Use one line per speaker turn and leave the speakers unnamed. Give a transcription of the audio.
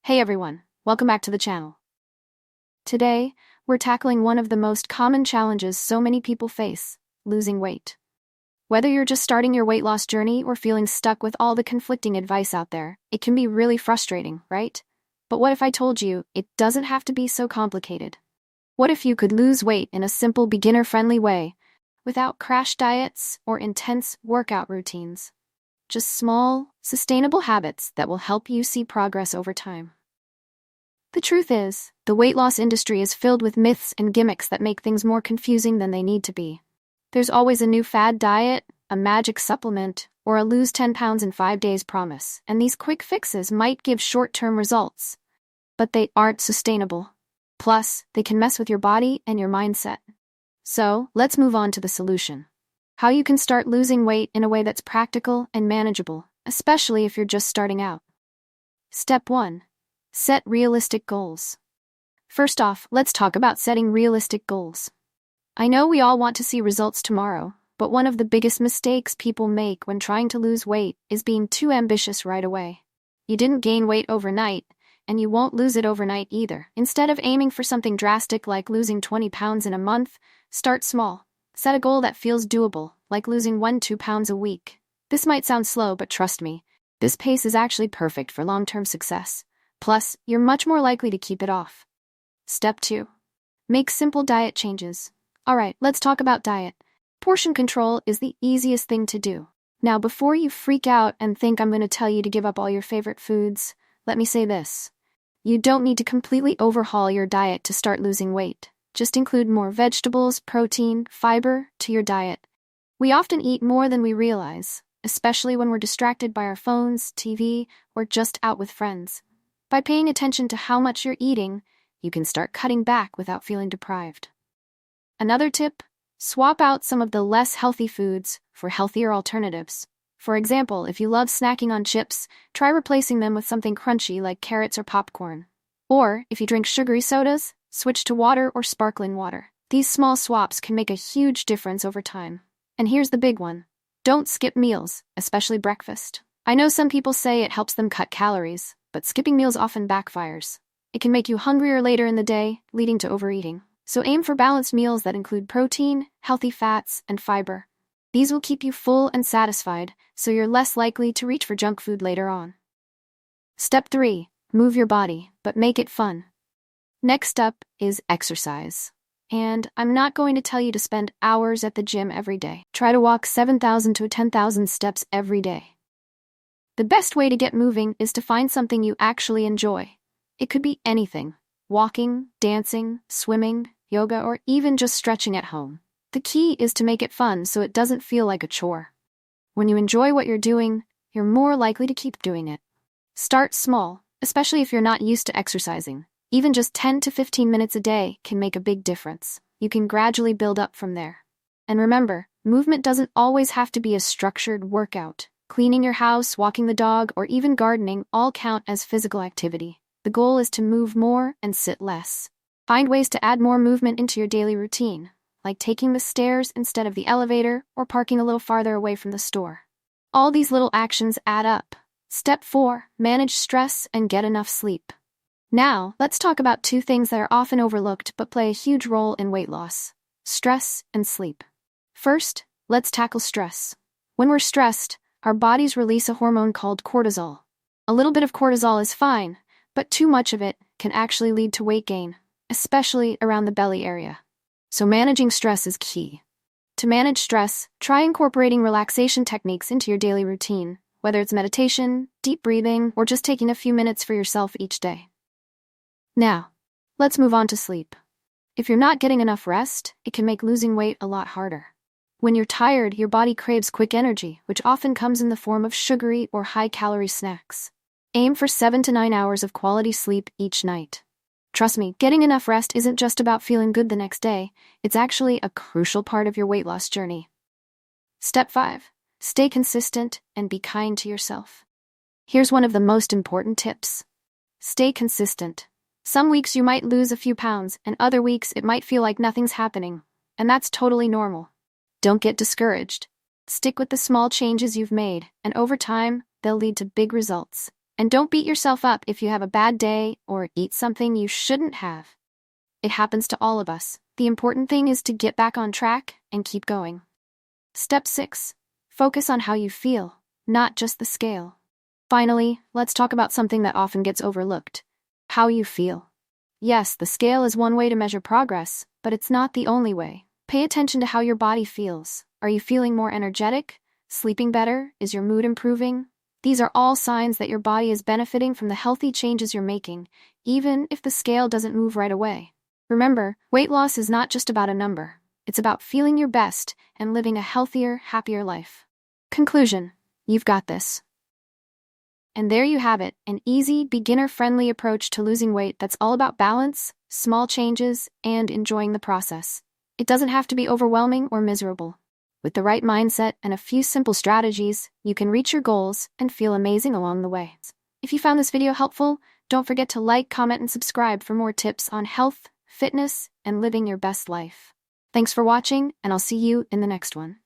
Hey everyone, welcome back to the channel. Today, we're tackling one of the most common challenges so many people face, losing weight. Whether you're just starting your weight loss journey or feeling stuck with all the conflicting advice out there, it can be really frustrating, right? But what if I told you it doesn't have to be so complicated? What if you could lose weight in a simple beginner-friendly way, without crash diets or intense workout routines? Just small, sustainable habits that will help you see progress over time. The truth is, the weight loss industry is filled with myths and gimmicks that make things more confusing than they need to be. There's always a new fad diet, a magic supplement, or a lose 10 pounds in 5 days promise, and these quick fixes might give short-term results, but they aren't sustainable. Plus, they can mess with your body and your mindset. So, let's move on to the solution. How you can start losing weight in a way that's practical and manageable, especially if you're just starting out. Step 1. Set realistic goals. First off, let's talk about setting realistic goals. I know we all want to see results tomorrow, but one of the biggest mistakes people make when trying to lose weight is being too ambitious right away. You didn't gain weight overnight, and you won't lose it overnight either. Instead of aiming for something drastic like losing 20 pounds in a month, start small. Set a goal that feels doable, like losing 1-2 pounds a week. This might sound slow, but trust me, this pace is actually perfect for long-term success. Plus, you're much more likely to keep it off. Step 2. Make simple diet changes. Alright, let's talk about diet. Portion control is the easiest thing to do. Now, before you freak out and think I'm going to tell you to give up all your favorite foods, let me say this. You don't need to completely overhaul your diet to start losing weight. Just include more vegetables, protein, fiber to your diet. We often eat more than we realize, especially when we're distracted by our phones, TV, or just out with friends. By paying attention to how much you're eating, you can start cutting back without feeling deprived. Another tip, swap out some of the less healthy foods for healthier alternatives. For example, if you love snacking on chips, try replacing them with something crunchy like carrots or popcorn. Or, if you drink sugary sodas, switch to water or sparkling water. These small swaps can make a huge difference over time. And here's the big one. Don't skip meals, especially breakfast. I know some people say it helps them cut calories, but skipping meals often backfires. It can make you hungrier later in the day, leading to overeating. So aim for balanced meals that include protein, healthy fats, and fiber. These will keep you full and satisfied, so you're less likely to reach for junk food later on. Step 3. Move your body, but make it fun. Next up is exercise. And I'm not going to tell you to spend hours at the gym every day. Try to walk 7,000 to 10,000 steps every day. The best way to get moving is to find something you actually enjoy. It could be anything: walking, dancing, swimming, yoga, or even just stretching at home. The key is to make it fun so it doesn't feel like a chore. When you enjoy what you're doing, you're more likely to keep doing it. Start small, especially if you're not used to exercising. Even just 10 to 15 minutes a day can make a big difference. You can gradually build up from there. And remember, movement doesn't always have to be a structured workout. Cleaning your house, walking the dog, or even gardening all count as physical activity. The goal is to move more and sit less. Find ways to add more movement into your daily routine, like taking the stairs instead of the elevator or parking a little farther away from the store. All these little actions add up. Step 4. Manage stress and get enough sleep. Now, let's talk about two things that are often overlooked but play a huge role in weight loss: stress and sleep. First, let's tackle stress. When we're stressed, our bodies release a hormone called cortisol. A little bit of cortisol is fine, but too much of it can actually lead to weight gain, especially around the belly area. So managing stress is key. To manage stress, try incorporating relaxation techniques into your daily routine, whether it's meditation, deep breathing, or just taking a few minutes for yourself each day. Now, let's move on to sleep. If you're not getting enough rest, it can make losing weight a lot harder. When you're tired, your body craves quick energy, which often comes in the form of sugary or high-calorie snacks. Aim for 7 to 9 hours of quality sleep each night. Trust me, getting enough rest isn't just about feeling good the next day, it's actually a crucial part of your weight loss journey. Step 5. Stay consistent and be kind to yourself. Here's one of the most important tips. Stay consistent. Some weeks you might lose a few pounds, and other weeks it might feel like nothing's happening, and that's totally normal. Don't get discouraged. Stick with the small changes you've made, and over time, they'll lead to big results. And don't beat yourself up if you have a bad day or eat something you shouldn't have. It happens to all of us. The important thing is to get back on track and keep going. Step 6. Focus on how you feel, not just the scale. Finally, let's talk about something that often gets overlooked: how you feel. Yes, the scale is one way to measure progress, but it's not the only way. Pay attention to how your body feels. Are you feeling more energetic? Sleeping better? Is your mood improving? These are all signs that your body is benefiting from the healthy changes you're making, even if the scale doesn't move right away. Remember, weight loss is not just about a number. It's about feeling your best and living a healthier, happier life. Conclusion: you've got this. And there you have it, an easy, beginner-friendly approach to losing weight that's all about balance, small changes, and enjoying the process. It doesn't have to be overwhelming or miserable. With the right mindset and a few simple strategies, you can reach your goals and feel amazing along the way. If you found this video helpful, don't forget to like, comment, and subscribe for more tips on health, fitness, and living your best life. Thanks for watching, and I'll see you in the next one.